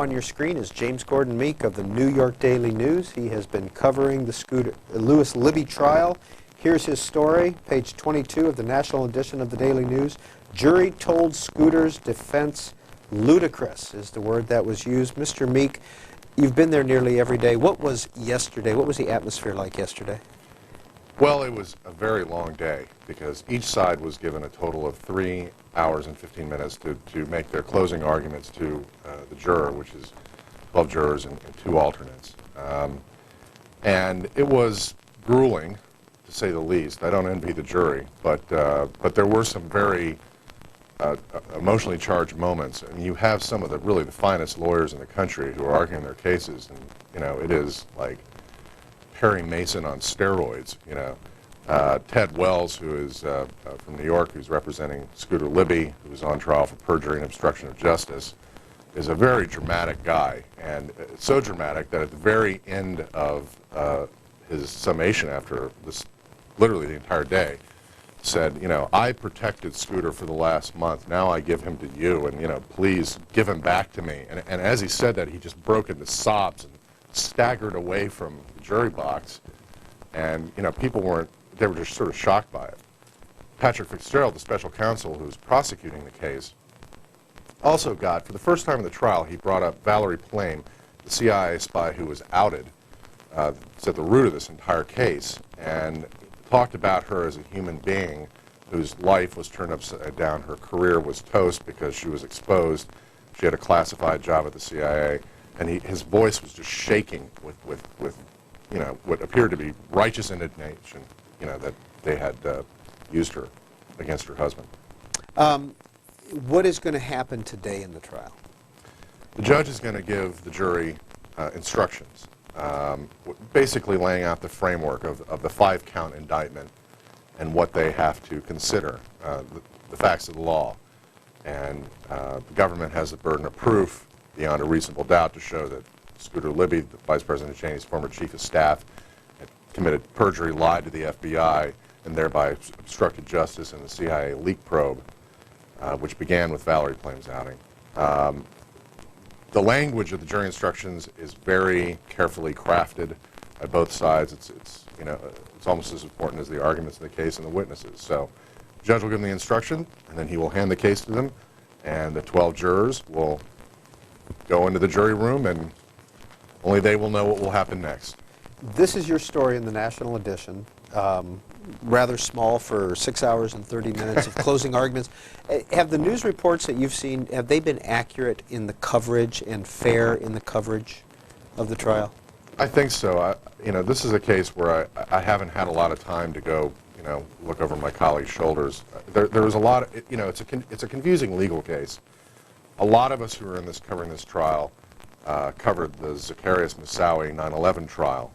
on your screen is James Gordon Meek of the New York Daily News. He has been covering the Lewis Libby trial. Here's his story, page 22 of the national edition of the Daily News. Jury told Scooter's defense ludicrous is the word that was used. Mr. Meek, you've been there nearly every day. What was yesterday? What was the atmosphere like yesterday? Well, it was a very long day because each side was given a total of 3 hours and 15 minutes to make their closing arguments to the juror, which is 12 jurors and 2 alternates. And it was grueling, to say the least. I don't envy the jury, but there were some very emotionally charged moments. I mean, you have some of the really the finest lawyers in the country who are arguing their cases, and you know it is like Perry Mason on steroids. You know, Ted Wells, who is from New York, who's representing Scooter Libby, who's on trial for perjury and obstruction of justice, is a very dramatic guy, and so dramatic that at the very end of his summation after this, literally the entire day, said, you know, I protected Scooter for the last month. Now I give him to you, and you know, please give him back to me. And as he said that, he just broke into sobs and staggered away from the jury box. And you know, people weren't; they were just sort of shocked by it. Patrick Fitzgerald, the special counsel who's prosecuting the case, also got, for the first time in the trial, he brought up Valerie Plame, the CIA spy who was outed. It's at the root of this entire case, and talked about her as a human being whose life was turned upside down. Her career was toast because she was exposed. She had a classified job at the CIA, and his voice was just shaking with you know, what appeared to be righteous indignation, you know, that they had used her against her husband. What is going to happen today in the trial? The judge is going to give the jury instructions, basically laying out the framework of the 5-count indictment and what they have to consider, the facts of the law. And the government has the burden of proof beyond a reasonable doubt to show that Scooter Libby, the Vice President Cheney's former chief of staff, had committed perjury, lied to the FBI, and thereby obstructed justice in the CIA leak probe, which began with Valerie Plame's outing. The language of the jury instructions is very carefully crafted by both sides. It's you know, it's almost as important as the arguments in the case and the witnesses. So the judge will give them the instruction, and then he will hand the case to them, and the 12 jurors will go into the jury room, and only they will know what will happen next. This is your story in the national edition. Rather small for 6 hours and 30 minutes of closing arguments. Have the news reports that you've seen, have they been accurate in the coverage and fair in the coverage of the trial? I think so. You know, this is a case where I haven't had a lot of time to go, you know, look over my colleagues' shoulders. There was a lot of, you know, it's a confusing legal case. A lot of us who are in this covering this trial covered the Zacharias Moussaoui 9/11 trial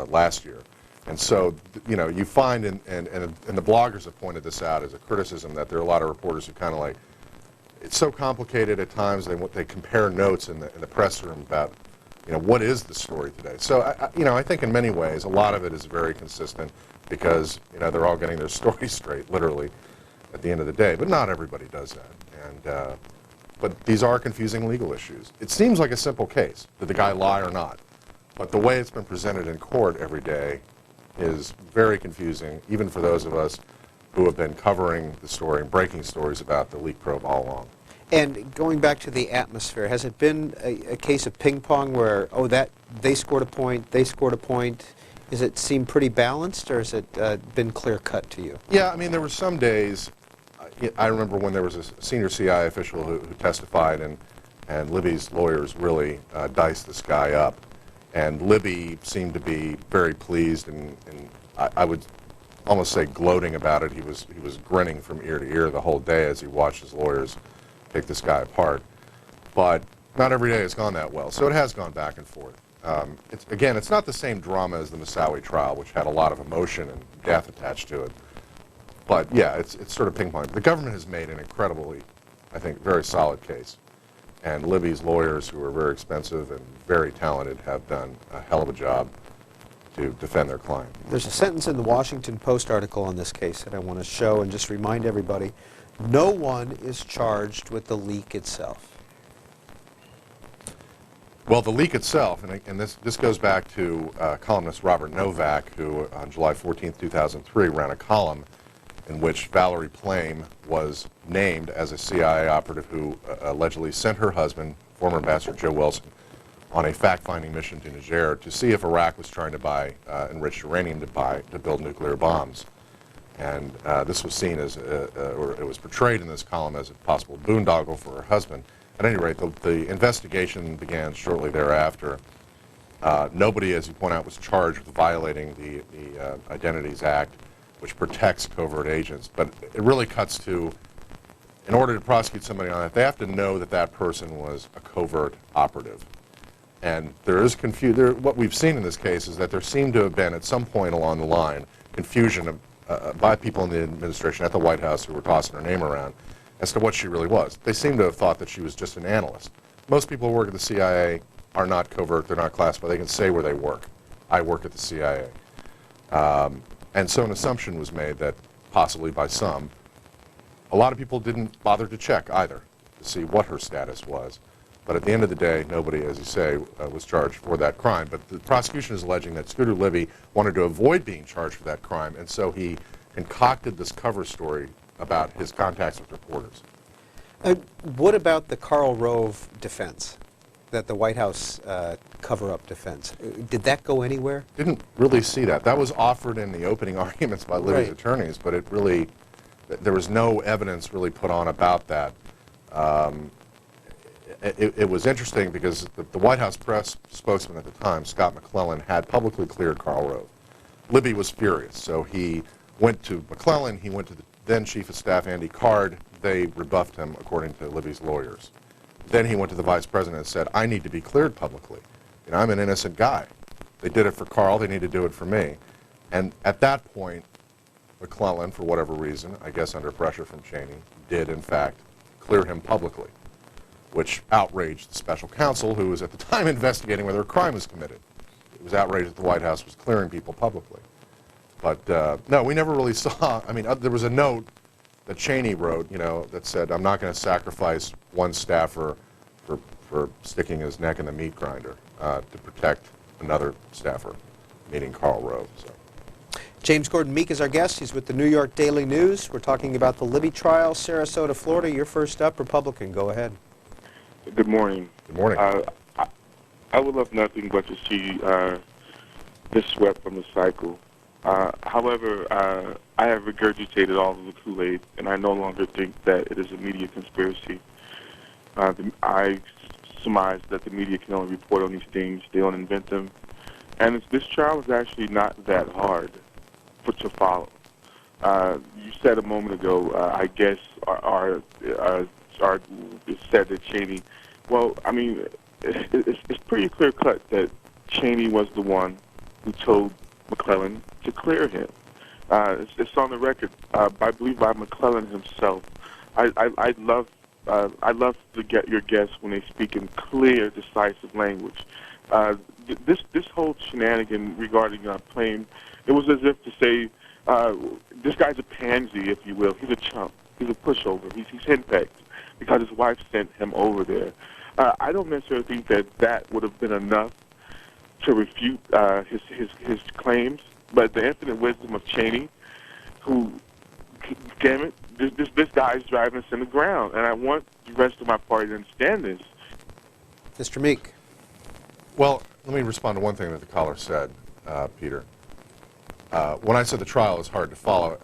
last year. And so, you know, you find, and the bloggers have pointed this out as a criticism, that there are a lot of reporters who kind of like, it's so complicated at times, they compare notes in the press room about, you know, what is the story today. So, you know, I think in many ways, a lot of it is very consistent because, you know, they're all getting their story straight, literally, at the end of the day. But not everybody does that. And, but these are confusing legal issues. It seems like a simple case. Did the guy lie or not? But the way it's been presented in court every day is very confusing, even for those of us who have been covering the story and breaking stories about the leak probe all along. And going back to the atmosphere, has it been a case of ping pong where, oh, that they scored a point, they scored a point? Does it seem pretty balanced, or has it been clear cut to you? Yeah, I mean, there were some days, I remember when there was a senior CI official who testified, and Libby's lawyers really diced this guy up. And Libby seemed to be very pleased, and I would almost say gloating about it. He was grinning from ear to ear the whole day as he watched his lawyers pick this guy apart. But not every day has gone that well, so it has gone back and forth. It's not the same drama as the Moussaoui trial, which had a lot of emotion and death attached to it. But yeah, it's sort of ping pong. The government has made an incredibly, I think, very solid case. And Libby's lawyers, who are very expensive and very talented, have done a hell of a job to defend their client. There's a sentence in the Washington Post article on this case that I want to show and just remind everybody. No one is charged with the leak itself. Well, the leak itself, and this goes back to columnist Robert Novak, who on July 14, 2003, ran a column in which Valerie Plame was named as a CIA operative who allegedly sent her husband, former Ambassador Joe Wilson, on a fact-finding mission to Niger to see if Iraq was trying to buy enriched uranium to build nuclear bombs. And this was seen as, or it was portrayed in this column as a possible boondoggle for her husband. At any rate, the investigation began shortly thereafter. Nobody, as you point out, was charged with violating the Identities Act, which protects covert agents. But it really cuts to, in order to prosecute somebody on that, they have to know that that person was a covert operative. And there is what we've seen in this case is that there seemed to have been, at some point along the line, confusion by people in the administration at the White House who were tossing her name around as to what she really was. They seem to have thought that she was just an analyst. Most people who work at the CIA are not covert, they're not classified, they can say where they work. I work at the CIA. And so an assumption was made that, possibly by some, a lot of people didn't bother to check either to see what her status was. But at the end of the day, nobody, as you say, was charged for that crime. But the prosecution is alleging that Scooter Libby wanted to avoid being charged for that crime, and so he concocted this cover story about his contacts with reporters. What about the Karl Rove defense, that the White House cover-up defense? Did that go anywhere? Didn't really see that. That was offered in the opening arguments by Libby's attorneys, but there was no evidence really put on about that. It was interesting because the White House press spokesman at the time, Scott McClellan, had publicly cleared Karl Rove. Libby was furious, so he went to McClellan, he went to the then Chief of Staff Andy Card. They rebuffed him, according to Libby's lawyers. Then he went to the Vice President and said, I need to be cleared publicly. You know, I'm an innocent guy. They did it for Karl, they need to do it for me. And at that point, McClellan, for whatever reason, I guess under pressure from Cheney, did in fact clear him publicly, which outraged the special counsel who was at the time investigating whether a crime was committed. It was outraged that the White House was clearing people publicly. But no, we never really saw, I mean, there was a note that Cheney wrote, you know, that said, I'm not going to sacrifice one staffer for sticking his neck in the meat grinder to protect another staffer, meaning Karl Rove. So. James Gordon Meek is our guest. He's with the New York Daily News. We're talking about the Libby trial, Sarasota, Florida. You're first up, Republican. Go ahead. Good morning. Good morning. I would love nothing but to see this swept from the cycle. However, I have regurgitated all of the Kool-Aid, and I no longer think that it is a media conspiracy. I surmise that the media can only report on these things. They don't invent them. And this trial is actually not that hard to follow. You said a moment ago, I guess, it said that Cheney, well, I mean, it's pretty clear cut that Cheney was the one who told McClellan to clear him. It's on the record, I believe by McClellan himself. I love to get your guests when they speak in clear, decisive language. This whole shenanigan regarding Plame, it was as if to say, this guy's a pansy, if you will. He's a chump. He's a pushover. He's henpecked because his wife sent him over there. I don't necessarily think that would have been enough to refute his claims, but the infinite wisdom of Cheney, who, damn it, this guy's driving us in the ground, and I want the rest of my party to understand this. Mr. Meek. Well, let me respond to one thing that the caller said, Peter. When I said the trial is hard to follow,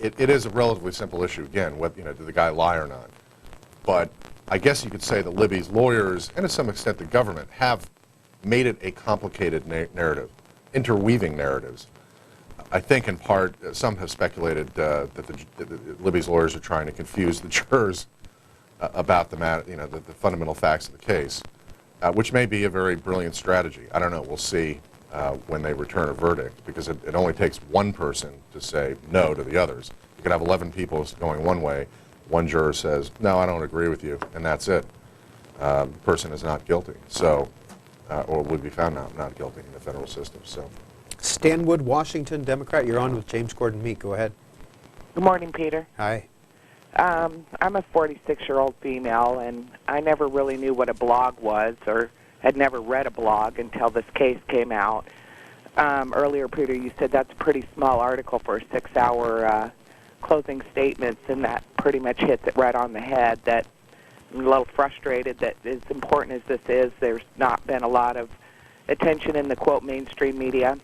it is a relatively simple issue. Again, did the guy lie or not? But I guess you could say that Libby's lawyers, and to some extent the government, have made it a complicated narrative, interweaving narratives. I think in part, some have speculated that Libby's lawyers are trying to confuse the jurors about the matter, the fundamental facts of the case, which may be a very brilliant strategy. I don't know. We'll see when they return a verdict, because it only takes one person to say no to the others. You could have 11 people going one way. One juror says, no, I don't agree with you, and that's it. The person is not guilty, so, or would be found not guilty in the federal system. So, Stanwood, Washington, Democrat. You're on with James Gordon Meek. Go ahead. Good morning, Peter. Hi. I'm a 46-year-old female, and I never really knew what a blog was or had never read a blog until this case came out. Earlier, Peter, you said that's a pretty small article for a 6-hour closing statements, and that pretty much hits it right on the head. That I'm a little frustrated that as important as this is, there's not been a lot of attention in the, quote, mainstream media.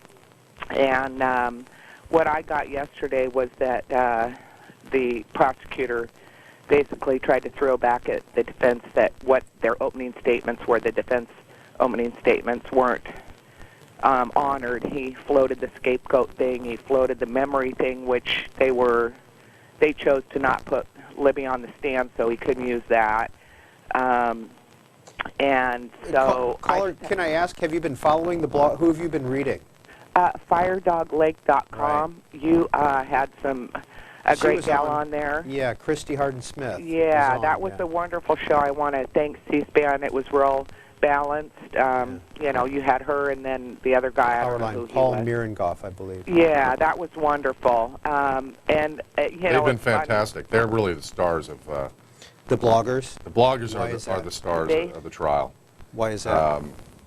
And what I got yesterday was that the prosecutor basically tried to throw back at the defense that what their opening statements were. The defense opening statements weren't honored. He floated the scapegoat thing. He floated the memory thing, which they chose to not put Libby on the stand, so he couldn't use that. And so, Caller, can I ask, have you been following the blog? Who have you been reading? FireDogLake.com. Right. You had a great gal on there. Yeah, Christy Harden-Smith. Yeah, that was a wonderful show. I want to thank C-SPAN. It was real balanced. You know, you had her and then the other guy. Paul Mirengoff, I believe. Yeah, that was wonderful. They've been fantastic. They're really the stars of the bloggers. The bloggers are the stars of the trial. Why is that?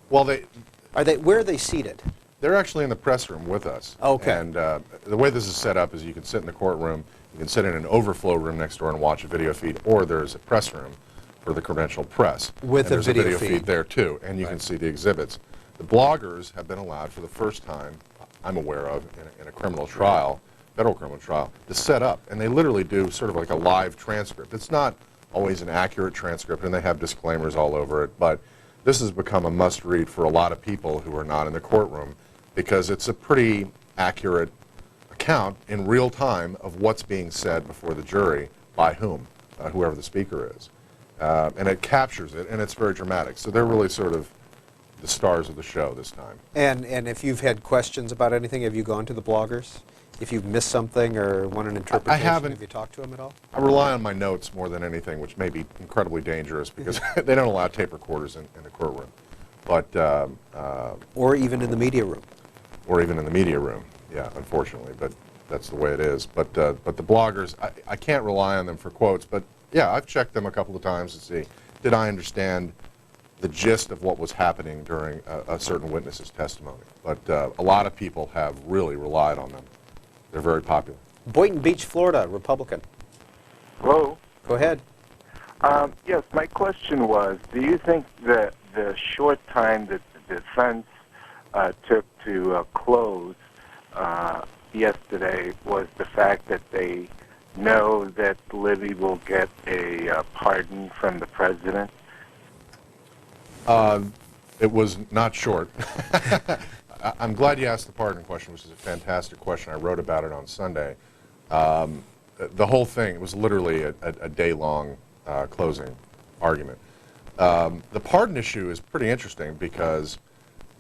Well, where are they seated? They're actually in the press room with us. Okay. And the way this is set up is you can sit in the courtroom, you can sit in an overflow room next door and watch a video feed, or there's a press room for the credentialed press. With a video there's a video feed there too, and you can see the exhibits. The bloggers have been allowed for the first time, I'm aware of, in a criminal trial, federal criminal trial, to set up, and they literally do sort of like a live transcript. It's not always an accurate transcript, and they have disclaimers all over it, but this has become a must-read for a lot of people who are not in the courtroom, because it's a pretty accurate account in real time of what's being said before the jury by whom, whoever the speaker is. And it captures it, and it's very dramatic. So they're really sort of the stars of the show this time. And if you've had questions about anything, have you gone to the bloggers? If you've missed something or want an interpretation, I haven't. Have you talked to them at all? I rely on my notes more than anything, which may be incredibly dangerous because they don't allow tape recorders in the courtroom. But or even in the media room. Or even in the media room, yeah, unfortunately, but that's the way it is. But the bloggers, I can't rely on them for quotes, but yeah, I've checked them a couple of times to see, did I understand the gist of what was happening during a certain witness's testimony? But a lot of people have really relied on them. They're very popular. Boynton Beach, Florida, Republican. Hello. Go ahead. Yes, my question was, do you think that the short time that the defense took to close yesterday was the fact that they know that Libby will get a pardon from the president? It was not short. I'm glad you asked the pardon question, which is a fantastic question. I wrote about it on Sunday. The whole thing was literally a day-long closing argument. The pardon issue is pretty interesting because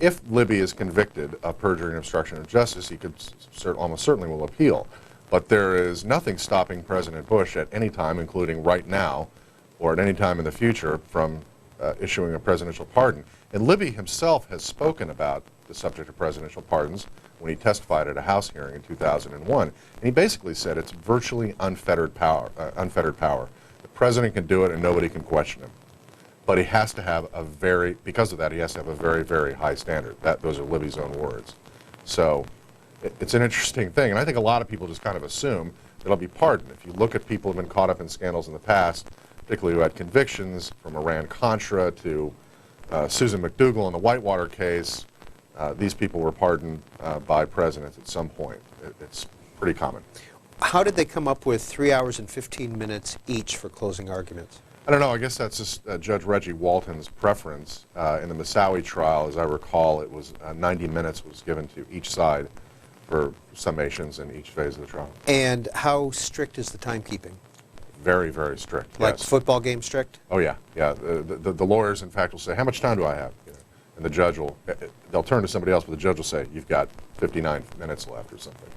if Libby is convicted of perjury and obstruction of justice, he could almost certainly will appeal. But there is nothing stopping President Bush at any time, including right now, or at any time in the future, from issuing a presidential pardon. And Libby himself has spoken about the subject of presidential pardons when he testified at a House hearing in 2001. And he basically said it's virtually unfettered power. The president can do it and nobody can question him. But he has to have because of that, he has to have a very, very high standard. Those are Libby's own words. So it's an interesting thing. And I think a lot of people just kind of assume that he'll be pardoned. If you look at people who have been caught up in scandals in the past, particularly who had convictions, from Iran-Contra to Susan McDougal in the Whitewater case, these people were pardoned by presidents at some point. It's pretty common. How did they come up with 3 hours and 15 minutes each for closing arguments? I don't know. I guess that's just Judge Reggie Walton's preference. In the Moussaoui trial, as I recall, it was 90 minutes was given to each side for summations in each phase of the trial. And how strict is the timekeeping? Very, very strict. Like yes. Football game strict? Oh yeah, yeah. The lawyers, in fact, will say, "How much time do I have?" You know, and the judge they'll turn to somebody else, but the judge will say, "You've got 59 minutes left," or something.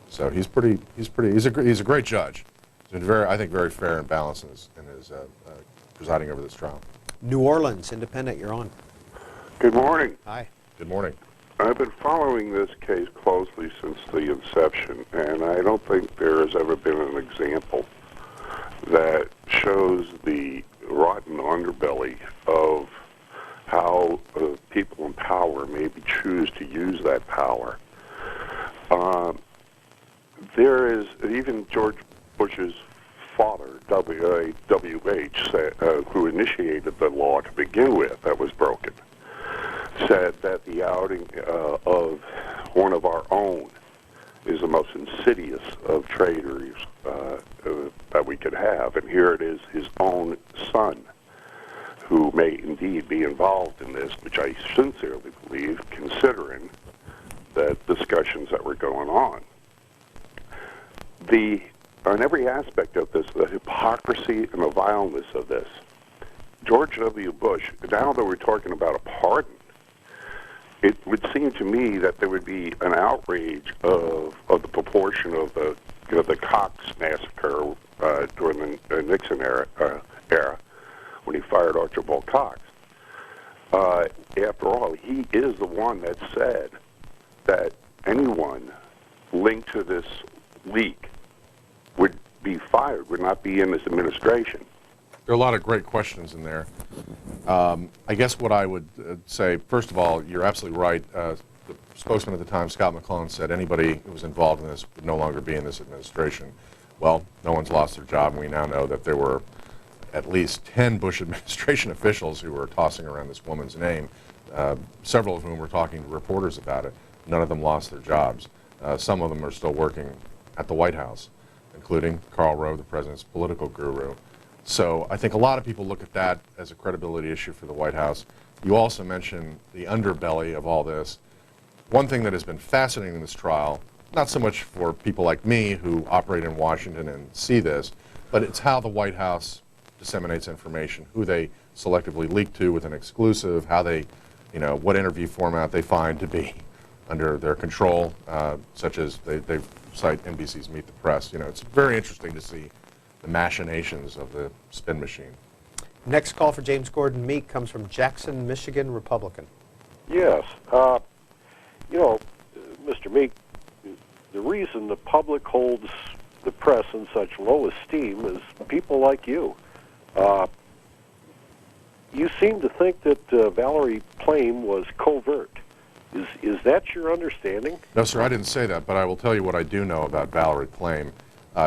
So he's a great judge. He's been I think, very fair and balanced in his presiding over this trial. New Orleans, Independent, you're on. Good morning. Hi. Good morning. I've been following this case closely since the inception, and I don't think there has ever been an example that shows the rotten underbelly of how people in power maybe choose to use that power. There is even George Bush's father, W.H., who initiated the law to begin with that was broken, said that the outing of one of our own is the most insidious of traitors that we could have. And here it is, his own son, who may indeed be involved in this, which I sincerely believe, considering the discussions that were going on. On every aspect of this, the hypocrisy and the vileness of this, George W. Bush, now that we're talking about a pardon, it would seem to me that there would be an outrage of the proportion of the Cox massacre during the Nixon era when he fired Archibald Cox. After all, he is the one that said that anyone linked to this leak would be fired, would not be in this administration. There are a lot of great questions in there. I guess what I would say, first of all, you're absolutely right. The spokesman at the time, Scott McClellan, said anybody who was involved in this would no longer be in this administration. Well, no one's lost their job, and we now know that there were at least 10 Bush administration officials who were tossing around this woman's name, several of whom were talking to reporters about it. None of them lost their jobs. Some of them are still working at the White House, including Karl Rove, the president's political guru. So I think a lot of people look at that as a credibility issue for the White House. You also mentioned the underbelly of all this. One thing that has been fascinating in this trial, not so much for people like me who operate in Washington and see this, but it's how the White House disseminates information, who they selectively leak to with an exclusive, how they, what interview format they find to be under their control, such as they cite NBC's Meet the Press. It's very interesting to see the machinations of the spin machine. Next call for James Gordon Meek comes from Jackson, Michigan, Republican. Yes. Mr. Meek, the reason the public holds the press in such low esteem is people like you. You seem to think that Valerie Plame was covert. Is that your understanding? No, sir, I didn't say that, but I will tell you what I do know about Valerie Plame.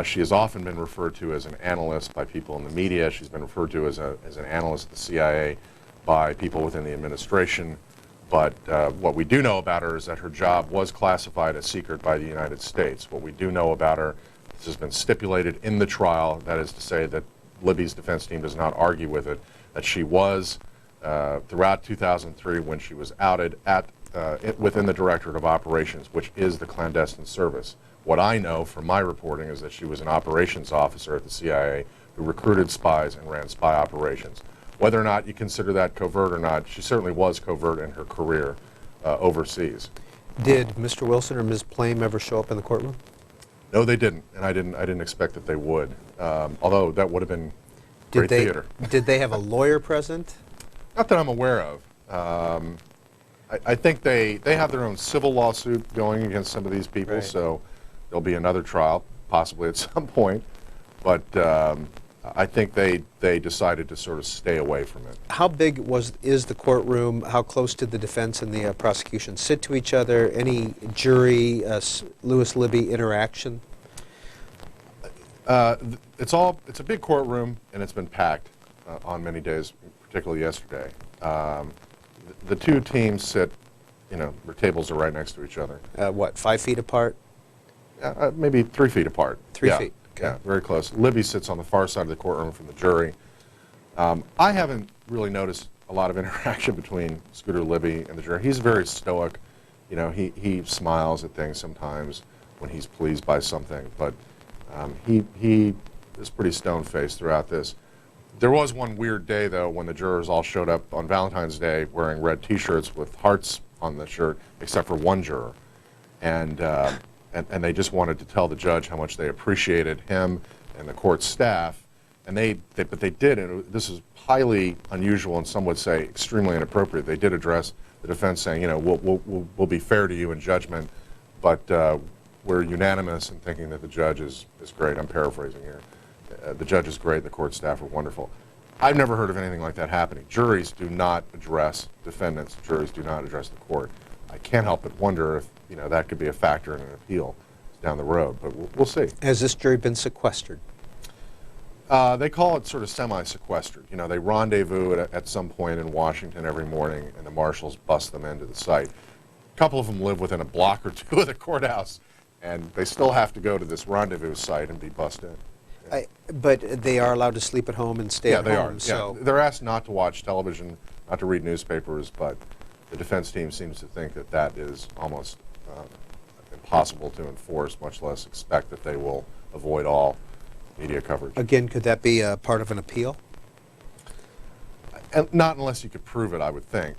She has often been referred to as an analyst by people in the media. She's been referred to as an analyst at the CIA by people within the administration. But what we do know about her is that her job was classified as secret by the United States. What we do know about her, this has been stipulated in the trial, that is to say that Libby's defense team does not argue with it, that she was, throughout 2003, when she was outed within the Directorate of Operations, which is the clandestine service. What I know from my reporting is that she was an operations officer at the CIA who recruited spies and ran spy operations. Whether or not you consider that covert or not, she certainly was covert in her career overseas. Did Mr. Wilson or Ms. Plame ever show up in the courtroom? No, they didn't, and I didn't expect that they would. Although that would have been great theater. Did they have a lawyer present? Not that I'm aware of. I think they have their own civil lawsuit going against some of these people, right. So there'll be another trial, possibly at some point. But I think they decided to sort of stay away from it. How big is the courtroom? How close did the defense and the prosecution sit to each other? Any jury, Lewis Libby interaction? It's a big courtroom, and it's been packed on many days, particularly yesterday. The two teams sit, their tables are right next to each other. What, 5 feet apart? Maybe 3 feet apart. 3 feet. Okay. Yeah, very close. Libby sits on the far side of the courtroom from the jury. I haven't really noticed a lot of interaction between Scooter Libby and the jury. He's very stoic. He smiles at things sometimes when he's pleased by something, but he is pretty stone-faced throughout this. There was one weird day, though, when the jurors all showed up on Valentine's Day wearing red T-shirts with hearts on the shirt, except for one juror. And they just wanted to tell the judge how much they appreciated him and the court staff. And but they did, and this is highly unusual and some would say extremely inappropriate. They did address the defense saying, we'll be fair to you in judgment, but we're unanimous in thinking that the judge is great. I'm paraphrasing here. The judge is great. The court staff are wonderful. I've never heard of anything like that happening. Juries do not address defendants. Juries do not address the court. I can't help but wonder if that could be a factor in an appeal down the road, but we'll see. Has this jury been sequestered? They call it sort of semi-sequestered. They rendezvous at some point in Washington every morning, and the marshals bust them into the site. A couple of them live within a block or two of the courthouse, and they still have to go to this rendezvous site and be bussed in. But they are allowed to sleep at home and stay at home. Yeah, they are. So They're asked not to watch television, not to read newspapers, but the defense team seems to think that that is almost impossible to enforce, much less expect that they will avoid all media coverage. again, could that be a part of an appeal? And not unless you could prove it, I would think.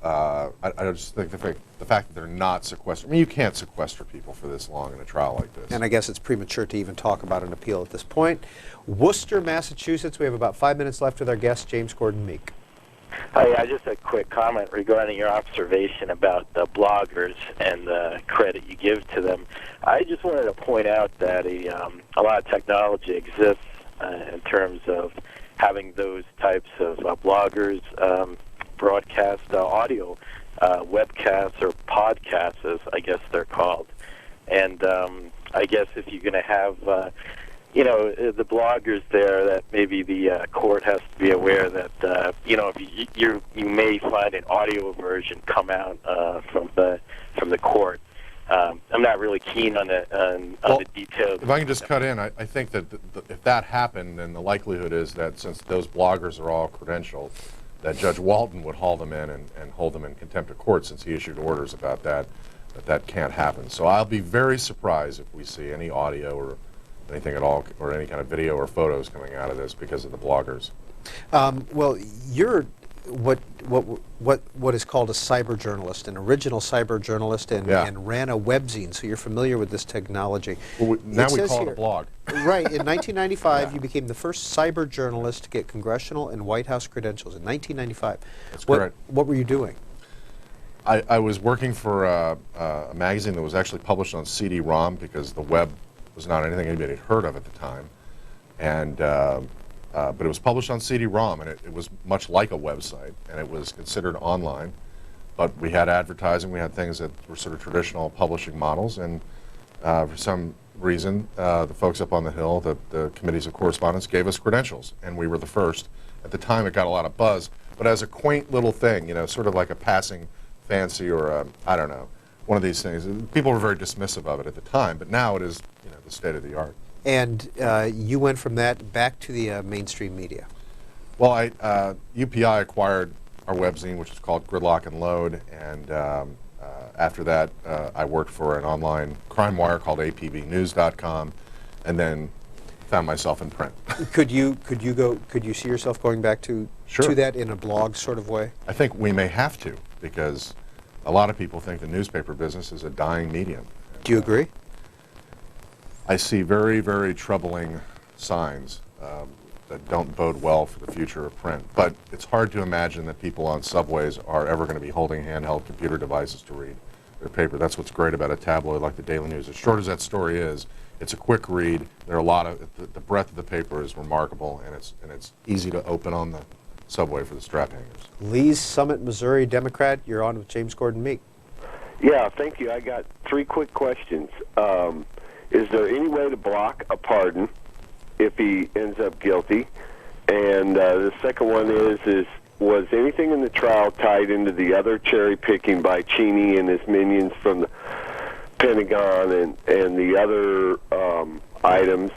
I just think the fact that they're not sequestered. I mean, you can't sequester people for this long in a trial like this. And I guess it's premature to even talk about an appeal at this point. Worcester, Massachusetts. We have about 5 minutes left with our guest, James Gordon Meek. Hi, just a quick comment regarding your observation about the bloggers and the credit you give to them. I just wanted to point out that a lot of technology exists in terms of having those types of bloggers broadcast audio, webcasts or podcasts, as I guess they're called. And I guess if you're going to have the bloggers there, that maybe the court has to be aware that if you may find an audio version come out from the court. I'm not really keen on the details. If I can just cut in, I think that if that happened, then the likelihood is that since those bloggers are all credentialed, that Judge Walton would haul them in and hold them in contempt of court, since he issued orders about that can't happen. So I'll be very surprised if we see any audio or anything at all, or any kind of video or photos coming out of this because of the bloggers. Well, you're what is called a cyber journalist, an original cyber journalist, and ran a webzine, so you're familiar with this technology. Well, now we call it a blog. Right. In 1995, you became the first cyber journalist to get congressional and White House credentials. In 1995. That's correct. What were you doing? I was working for a magazine that was actually published on CD-ROM because the web was not anything anybody had heard of at the time, and but it was published on CD-ROM, and it was much like a website, and it was considered online. But we had advertising, we had things that were sort of traditional publishing models, and for some reason, the folks up on the Hill, the committees of correspondence, gave us credentials, and we were the first. At the time, it got a lot of buzz, but as a quaint little thing, sort of like a passing fancy or I don't know, one of these things. People were very dismissive of it at the time, but now it is the state of the art. And you went from that back to the mainstream media. Well, UPI acquired our webzine, which is called Gridlock and Load, and after that, I worked for an online crime wire called apbnews.com, and then found myself in print. Could you see yourself going back to that in a blog sort of way? I think we may have to, because a lot of people think the newspaper business is a dying medium. Do you agree? I see very, very troubling signs that don't bode well for the future of print. But it's hard to imagine that people on subways are ever going to be holding handheld computer devices to read their paper. That's what's great about a tabloid like the Daily News. As short as that story is, it's a quick read. There are a lot of the breadth of the paper is remarkable, and it's easy to open on the subway for the strap hangers. Lee's Summit, Missouri Democrat. You're on with James Gordon Meek. Yeah, thank you. I got 3 quick questions. Is there any way to block a pardon if he ends up guilty? And the second one is was anything in the trial tied into the other cherry picking by Cheney and his minions from the Pentagon and the other items?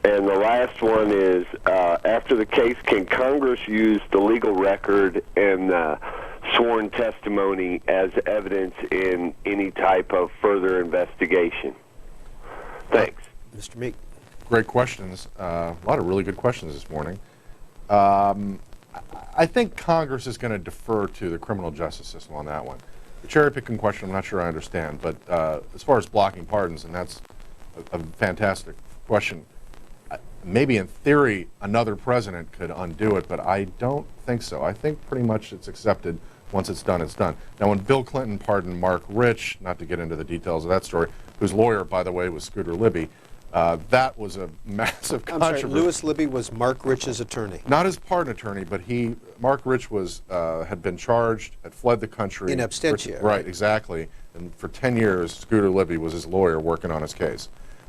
And the last one is, after the case, can Congress use the legal record and sworn testimony as evidence in any type of further investigation? Thanks. Mr. Meek. Great questions. A lot of really good questions this morning. I think Congress is going to defer to the criminal justice system on that one. The cherry-picking question, I'm not sure I understand, but as far as blocking pardons, and that's a fantastic question, maybe in theory another president could undo it, but I don't think so. I think pretty much it's accepted. Once it's done, it's done. Now, when Bill Clinton pardoned Mark Rich, not to get into the details of that story, whose lawyer, by the way, was Scooter Libby, That was a massive I'm controversy. sorry, Lewis Libby was Mark Rich's attorney. Not his pardon attorney, but Mark Rich had been charged, had fled the country. In absentia. Right, exactly. And for 10 years, Scooter Libby was his lawyer working on his case,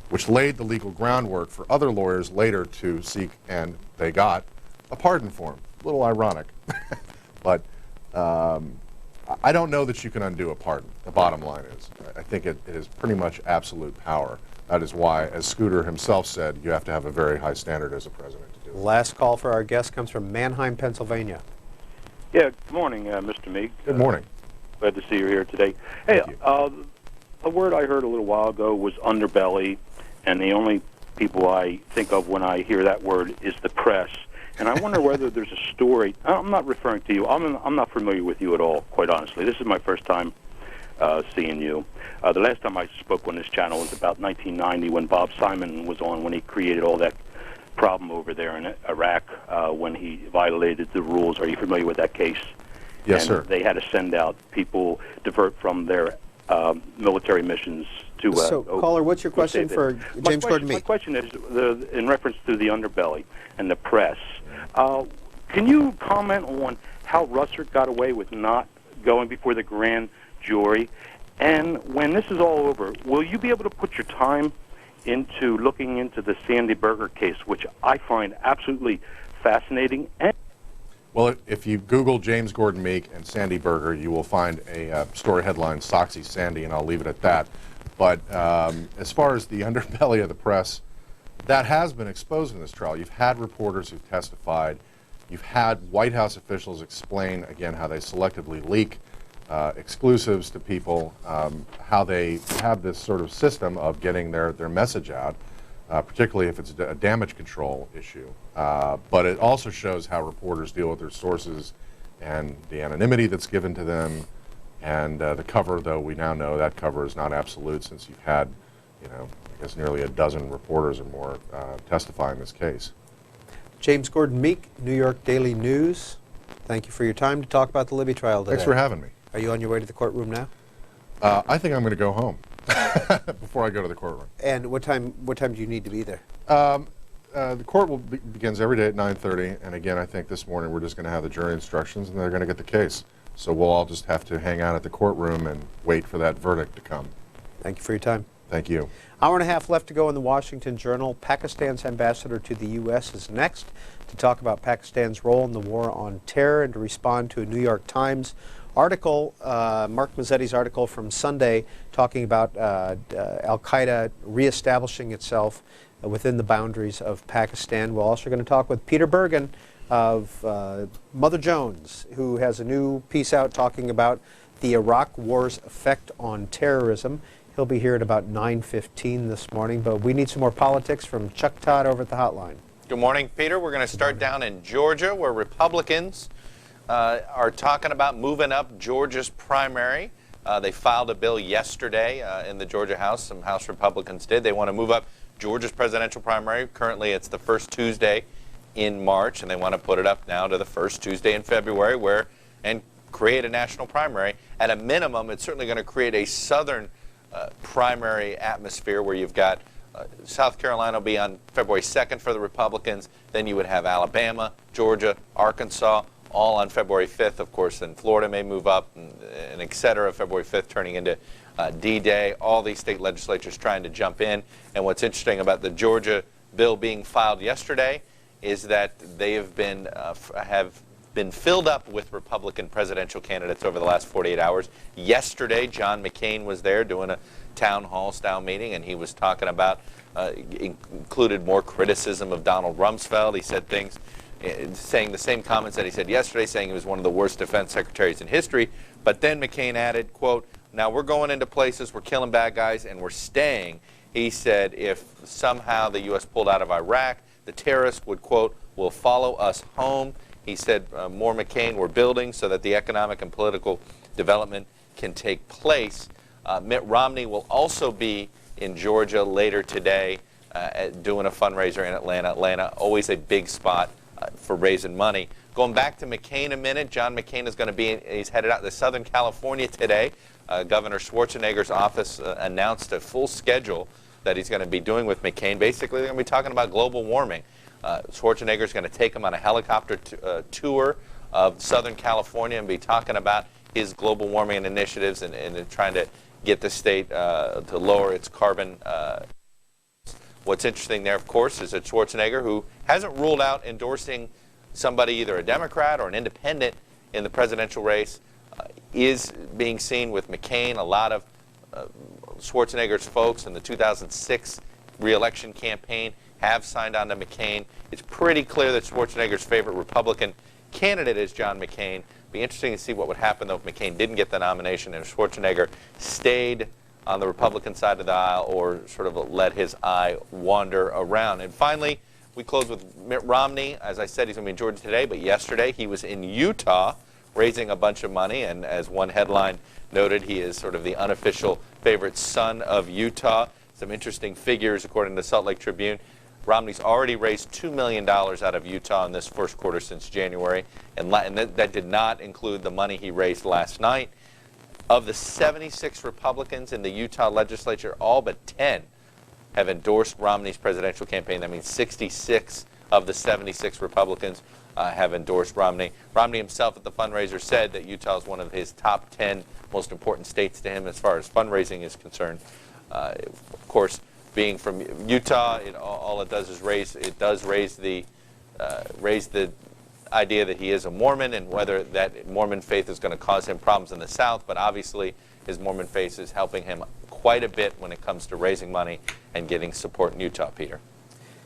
which laid the legal groundwork for other lawyers later to seek, and they got, a pardon for him. A little ironic. But I don't know that you can undo a pardon, the bottom line is. I think it is pretty much absolute power. That is why, as Scooter himself said, you have to have a very high standard as a president to do it. Last call for our guest comes from Manheim, Pennsylvania. Yeah, good morning, Mr. Meek. Good morning. Glad to see you here today. Hey, Thank you. a word I heard a little while ago was underbelly, and the only people I think of when I hear that word is the press. And I wonder whether there's a story. I'm not referring to you. I'm not familiar with you at all, quite honestly. This is my first time seeing you. The last time I spoke on this channel was about 1990 when Bob Simon was on, when he created all that problem over there in Iraq when he violated the rules. Are you familiar with that case? Yes, and sir. They had to send out people, divert from their military missions to... So, caller, what's your question for James Gordon Meek? My question is in reference to the underbelly and the press. Can you comment on how Russert got away with not going before the grand jury? And when this is all over, will you be able to put your time into looking into the Sandy Berger case, which I find absolutely fascinating? Well, if you Google James Gordon Meek and Sandy Berger, you will find a story headline, Soxy Sandy, and I'll leave it at that. But as far as the underbelly of the press, that has been exposed in this trial. You've had reporters who've testified. You've had White House officials explain, again, how they selectively leak exclusives to people, how they have this sort of system of getting their message out, particularly if it's a damage control issue. But it also shows how reporters deal with their sources and the anonymity that's given to them. And the cover, though, we now know that cover is not absolute, since you've had, I guess nearly a dozen reporters or more testify in this case. James Gordon Meek, New York Daily News. Thank you for your time to talk about the Libby trial today. Thanks for having me. Are you on your way to the courtroom now? I think I'm going to go home before I go to the courtroom. And what time do you need to be there? The court begins every day at 9:30, and again, I think this morning we're just going to have the jury instructions, and they're going to get the case. So we'll all just have to hang out at the courtroom and wait for that verdict to come. Thank you for your time. Thank you. Hour and a half left to go in the Washington Journal. Pakistan's ambassador to the U.S. is next to talk about Pakistan's role in the war on terror and to respond to a New York Times article, Mark Mazzetti's article from Sunday, talking about al-Qaeda reestablishing itself within the boundaries of Pakistan. We're also going to talk with Peter Bergen of Mother Jones, who has a new piece out talking about the Iraq War's effect on terrorism. He'll be here at about 9:15 this morning, but we need some more politics from Chuck Todd over at the hotline. Good morning, Peter. We're going to start down in Georgia, where Republicans are talking about moving up Georgia's primary. They filed a bill yesterday in the Georgia House. Some House Republicans did. They want to move up Georgia's presidential primary. Currently, it's the first Tuesday in March, and they want to put it up now to the first Tuesday in February, and create a national primary. At a minimum, it's certainly going to create a southern primary atmosphere where you've got South Carolina will be on February 2nd for the Republicans. Then you would have Alabama, Georgia, Arkansas, all on February 5th, of course. Then Florida may move up, and et cetera, February 5th turning into D-Day. All these state legislatures trying to jump in. And what's interesting about the Georgia bill being filed yesterday is that they have been filled up with Republican presidential candidates over the last 48 hours. Yesterday, John McCain was there doing a town hall style meeting, and he was talking about, included more criticism of Donald Rumsfeld. He said things, saying the same comments that he said yesterday, saying he was one of the worst defense secretaries in history. But then McCain added, quote, "Now we're going into places, we're killing bad guys, and we're staying." He said if somehow the U.S. pulled out of Iraq, the terrorists would, quote, "will follow us home." He said more McCain we're building so that the economic and political development can take place. Mitt Romney will also be in Georgia later today doing a fundraiser in Atlanta. Atlanta, always a big spot for raising money. Going back to McCain a minute, John McCain is going to be, he's headed out to Southern California today. Governor Schwarzenegger's office announced a full schedule that he's going to be doing with McCain. Basically, they're going to be talking about global warming. Schwarzenegger is going to take him on a helicopter tour of Southern California and be talking about his global warming initiatives and trying to get the state to lower its carbon. What's interesting there, of course, is that Schwarzenegger, who hasn't ruled out endorsing somebody, either a Democrat or an independent, in the presidential race, is being seen with McCain. A lot of Schwarzenegger's folks in the 2006 re-election campaign have signed on to McCain. It's pretty clear that Schwarzenegger's favorite Republican candidate is John McCain. Be interesting to see what would happen, though, if McCain didn't get the nomination and if Schwarzenegger stayed on the Republican side of the aisle or sort of let his eye wander around. And finally, we close with Mitt Romney. As I said, he's going to be in Georgia today, but yesterday he was in Utah raising a bunch of money, and as one headline noted, he is sort of the unofficial favorite son of Utah. Some interesting figures, according to the Salt Lake Tribune. Romney's already raised $2 million out of Utah in this first quarter since January, and that did not include the money he raised last night. Of the 76 Republicans in the Utah legislature, all but 10 have endorsed Romney's presidential campaign. That means 66 of the 76 Republicans have endorsed Romney. Romney himself at the fundraiser said that Utah is one of his top 10 most important states to him as far as fundraising is concerned. Of course, being from Utah, all it does is raise the idea that he is a Mormon, and whether that Mormon faith is going to cause him problems in the South. But obviously, his Mormon faith is helping him quite a bit when it comes to raising money and getting support in Utah, Peter.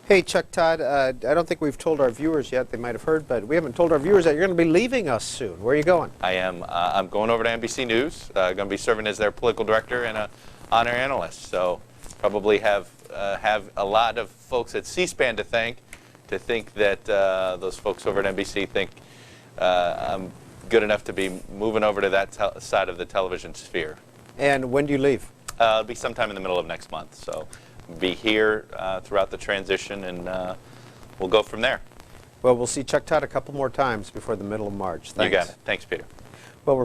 Hey, Chuck Todd, I don't think we've told our viewers yet. They might have heard, but we haven't told our viewers that you're going to be leaving us soon. Where are you going? I am. I'm going over to NBC News. Going to be serving as their political director and an honor analyst. So probably have a lot of folks at C-SPAN to think that those folks over at NBC think I'm good enough to be moving over to that side of the television sphere. And when do you leave? It'll be sometime in the middle of next month. So be here throughout the transition, and we'll go from there. Well, we'll see Chuck Todd a couple more times before the middle of March. Thanks. You got it. Thanks, Peter. Well, we're